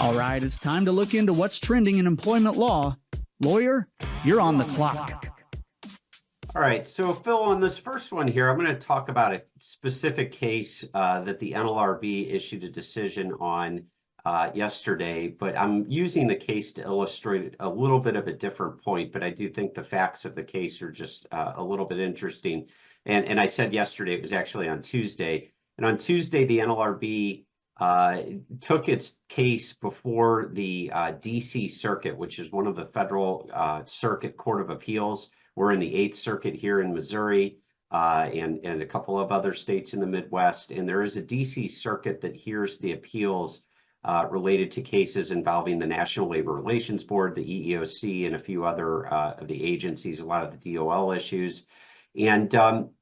All right, it's time to look into what's trending in employment law. Lawyer, you're on the clock. All right, so Phil, on this first one here, I'm going to talk about a specific case that the NLRB issued a decision on yesterday, but I'm using the case to illustrate a little bit of a different point, but I do think the facts of the case are just a little bit interesting. And I said yesterday, it was actually on Tuesday. And on Tuesday, the NLRB took its case before the DC Circuit, which is one of the federal circuit court of appeals. We're in the 8th Circuit here in Missouri and a couple of other states in the Midwest. And there is a DC Circuit that hears the appeals related to cases involving the National Labor Relations Board, the EEOC, and a few other of the agencies, a lot of the DOL issues. And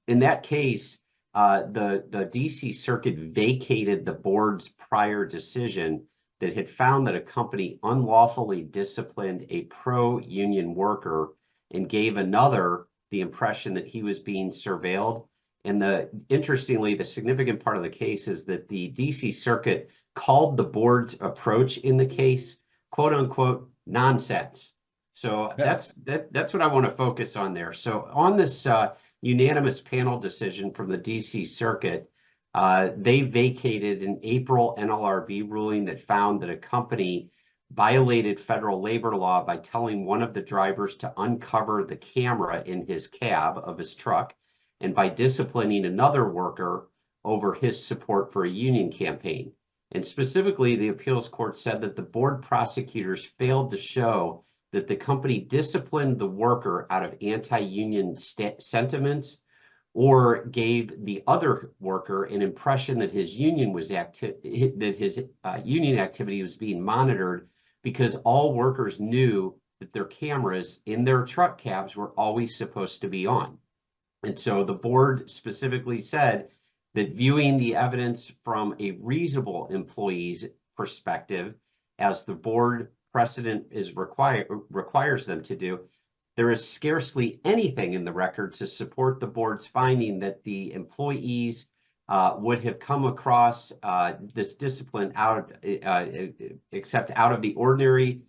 in that case, the DC Circuit vacated the board's prior decision that had found that a company unlawfully disciplined a pro-union worker and gave another the impression that he was being surveilled. And interestingly, the significant part of the case is that the DC Circuit called the board's approach in the case, quote unquote, nonsense. So that's what I want to focus on there. So on this unanimous panel decision from the DC Circuit, they vacated an April NLRB ruling that found that a company violated federal labor law by telling one of the drivers to uncover the camera in his cab of his truck and by disciplining another worker over his support for a union campaign. And specifically, the appeals court said that the board prosecutors failed to show that the company disciplined the worker out of anti-union sentiments or gave the other worker an impression that his union union activity was being monitored, because all workers knew that their cameras in their truck cabs were always supposed to be on. And so the board specifically said that viewing the evidence from a reasonable employee's perspective, as the board precedent requires them to do, there is scarcely anything in the record to support the board's finding that the employees would have come across this discipline except out of the ordinary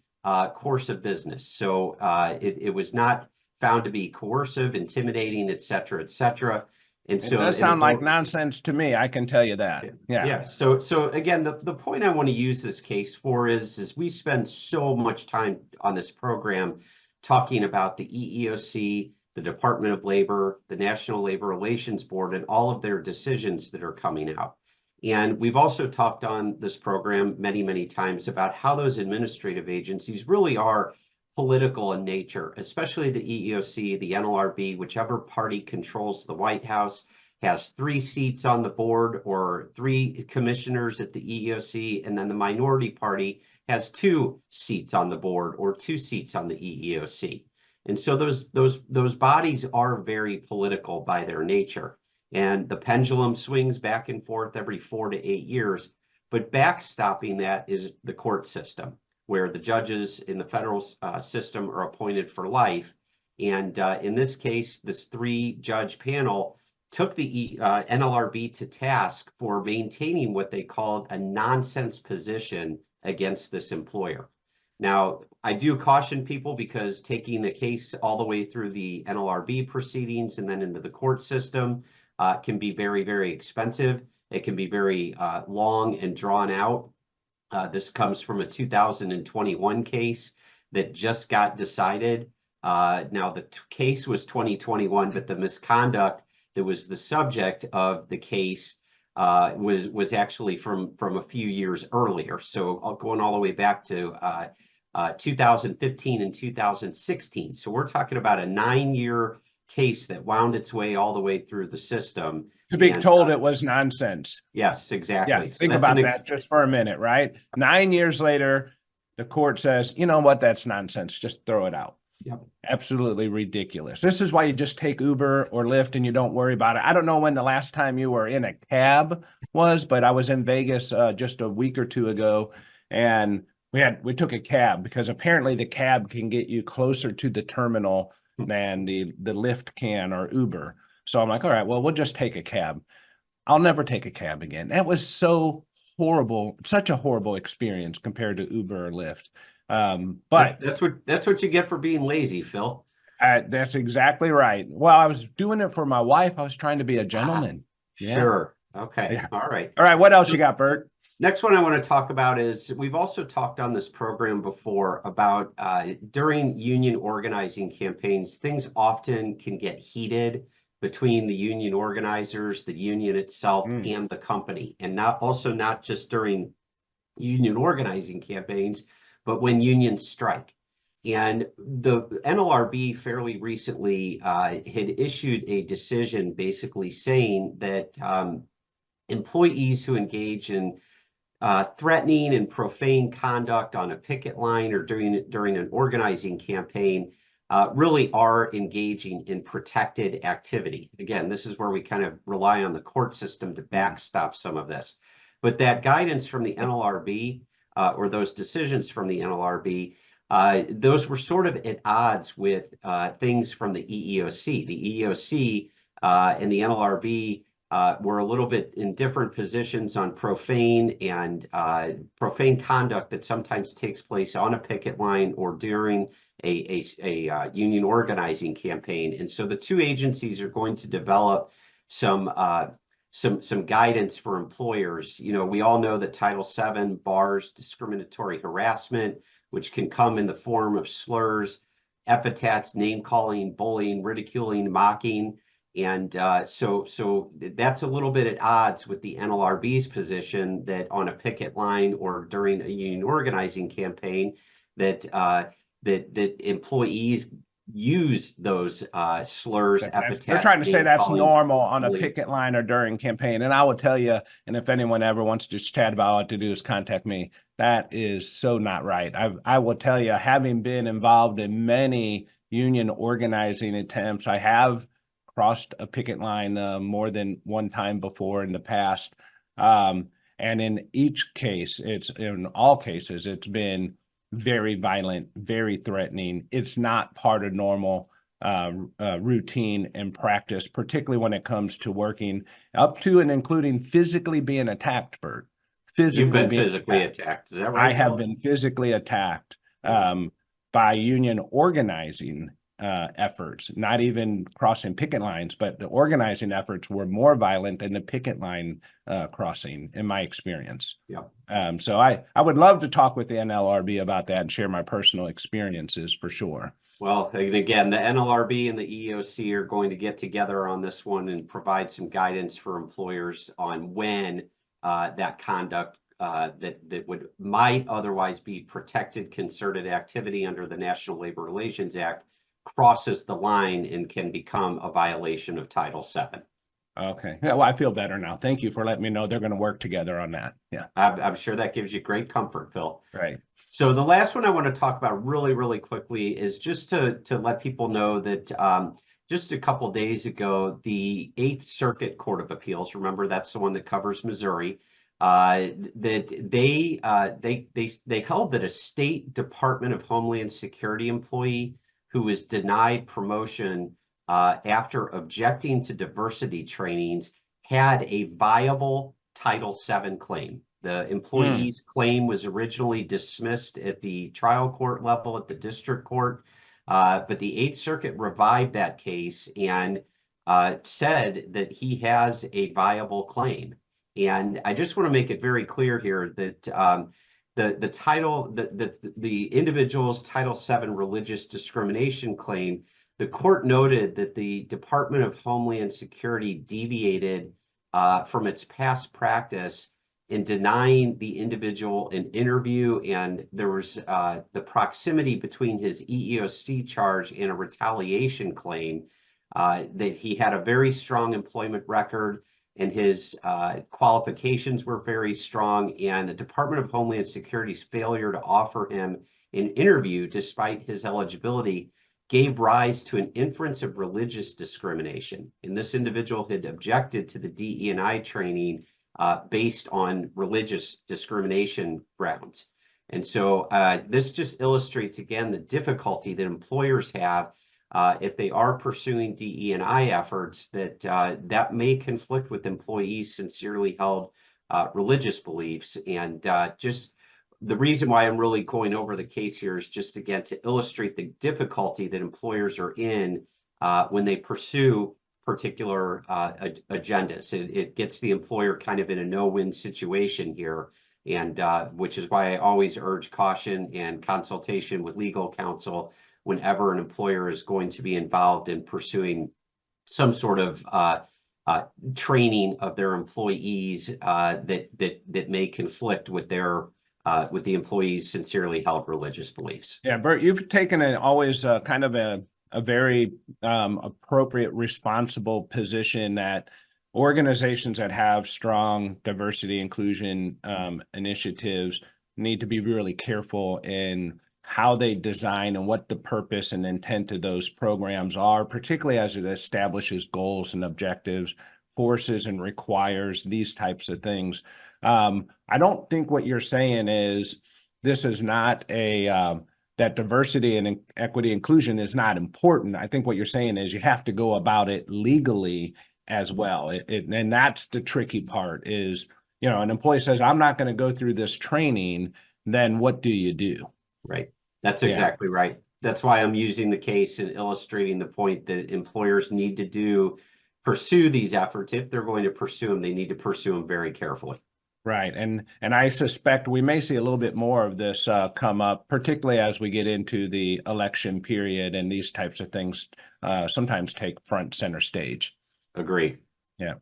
course of business. So it was not found to be coercive, intimidating, et cetera, et cetera. And so it does sound like nonsense to me. I can tell you that. Yeah. So again, the point I want to use this case for is we spend so much time on this program talking about the EEOC, the Department of Labor, the National Labor Relations Board, and all of their decisions that are coming out. And we've also talked on this program many, many times about how those administrative agencies really are political in nature, especially the EEOC, the NLRB, whichever party controls the White House, has 3 seats on the board or 3 commissioners at the EEOC, and then the minority party has 2 seats on the board or 2 seats on the EEOC. And so those bodies are very political by their nature. And the pendulum swings back and forth every 4 to 8 years. But backstopping that is the court system, where the judges in the federal system are appointed for life. And in this case, this 3-judge panel took the NLRB to task for maintaining what they called a nonsense position against this employer. Now, I do caution people, because taking the case all the way through the NLRB proceedings and then into the court system can be very, very expensive. It can be very long and drawn out. This comes from a 2021 case that just got decided. Now, the case was 2021, but the misconduct that was the subject of the case was actually from a few years earlier. So going all the way back to 2015 and 2016. So we're talking about a 9-year case that wound its way all the way through the system. To be told it was nonsense. Yes, exactly. Yeah, so think about that just for a minute, right? 9 years later, the court says, you know what, that's nonsense. Just throw it out. Yep. Absolutely ridiculous. This is why you just take Uber or Lyft and you don't worry about it. I don't know when the last time you were in a cab was, but I was in Vegas just a week or 2 ago, and we took a cab because apparently the cab can get you closer to the terminal than the Lyft can or Uber. So I'm like, all right, well, we'll just take a cab. I'll never take a cab again. That was so such a horrible experience compared to Uber or Lyft. But that's what you get for being lazy, Phil. That's exactly right. Well, I was doing it for my wife. I was trying to be a gentleman. Sure. Okay. Yeah. All right. All right. What else you got, Bert? Next one I want to talk about is we've also talked on this program before about during union organizing campaigns, things often can get heated between the union organizers, the union itself, and the company, and not just during union organizing campaigns, but when unions strike. And the NLRB fairly recently had issued a decision basically saying that employees who engage in threatening and profane conduct on a picket line or during an organizing campaign really are engaging in protected activity. Again, this is where we kind of rely on the court system to backstop some of this. But that guidance from the NLRB or those decisions from the NLRB, those were sort of at odds with things from the EEOC. The EEOC and the NLRB were a little bit in different positions on profane conduct that sometimes takes place on a picket line or during a union organizing campaign. And so the two agencies are going to develop some guidance for employers. You know, we all know that Title VII bars discriminatory harassment, which can come in the form of slurs, epithets, name calling, bullying, ridiculing, mocking. And so that's a little bit at odds with the NLRB's position that on a picket line or during a union organizing campaign that employees use those slurs, epithets. They're trying to say that's normal on a bullying. picket line or during campaign. And I will tell you, and if anyone ever wants to chat about all to do is contact me. That is so not right. I will tell you, having been involved in many union organizing attempts, I have crossed a picket line more than one time before in the past. And in all cases, it's been very violent, very threatening. It's not part of normal routine and practice, particularly when it comes to working up to and including physically being attacked, Bert. You've been physically attacked. Is that right? I have been physically attacked by union organizing efforts, not even crossing picket lines, but the organizing efforts were more violent than the picket line crossing, in my experience. Yeah. So I would love to talk with the NLRB about that and share my personal experiences for sure. Well, again, the NLRB and the EEOC are going to get together on this one and provide some guidance for employers on when that conduct that might otherwise be protected concerted activity under the National Labor Relations Act crosses the line and can become a violation of Title VII. Okay. Yeah, well, I feel better now. Thank you for letting me know they're going to work together on that. Yeah. I'm sure that gives you great comfort, Phil. Right. So the last one I want to talk about really, really quickly is just to let people know that just a couple days ago, the 8th Circuit Court of Appeals, remember that's the one that covers Missouri, that they held that a State Department of Homeland Security employee who was denied promotion after objecting to diversity trainings had a viable Title VII claim. The employee's claim was originally dismissed at the trial court level at the district court, but the 8th Circuit revived that case and said that he has a viable claim. And I just want to make it very clear here that the individual's Title VII religious discrimination claim, the court noted that the Department of Homeland Security deviated from its past practice in denying the individual an interview, and there was the proximity between his EEOC charge and a retaliation claim, that he had a very strong employment record and his qualifications were very strong, and the Department of Homeland Security's failure to offer him an interview despite his eligibility gave rise to an inference of religious discrimination. And this individual had objected to the DE&I training based on religious discrimination grounds. And so this just illustrates again the difficulty that employers have if they are pursuing DE&I efforts, that may conflict with employees' sincerely held religious beliefs. And just the reason why I'm really going over the case here is just, again, to illustrate the difficulty that employers are in when they pursue particular agendas. It gets the employer kind of in a no-win situation here, and which is why I always urge caution and consultation with legal counsel whenever an employer is going to be involved in pursuing some sort of training of their employees that may conflict with their with the employees' sincerely held religious beliefs. Yeah, Burt, you've taken always kind of a very appropriate, responsible position that organizations that have strong diversity inclusion initiatives need to be really careful in how they design and what the purpose and intent of those programs are, particularly as it establishes goals and objectives, forces and requires these types of things. I don't think what you're saying is this is not that diversity and equity inclusion is not important. I think what you're saying is you have to go about it legally as well. And that's the tricky part is, an employee says, I'm not going to go through this training, then what do you do? Right. That's exactly right. That's why I'm using the case and illustrating the point that employers need to pursue these efforts. If they're going to pursue them, they need to pursue them very carefully. Right. And I suspect we may see a little bit more of this come up, particularly as we get into the election period, and these types of things sometimes take front center stage. Agree. Yeah.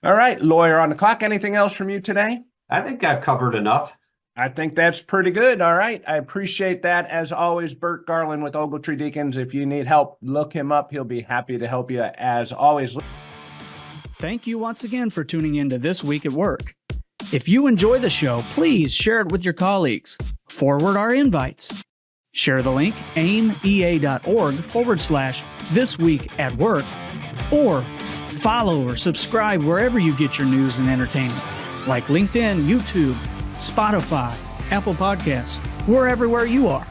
All right, lawyer on the clock. Anything else from you today? I think I've covered enough. I think that's pretty good. All right. I appreciate that. As always, Burt Garland with Ogletree Deacons. If you need help, look him up. He'll be happy to help you as always. Thank you once again for tuning in to This Week at Work. If you enjoy the show, please share it with your colleagues. Forward our invites. Share the link, aimea.org/This Week at Work, or follow or subscribe wherever you get your news and entertainment, like LinkedIn, YouTube, Spotify, Apple Podcasts. We're everywhere you are.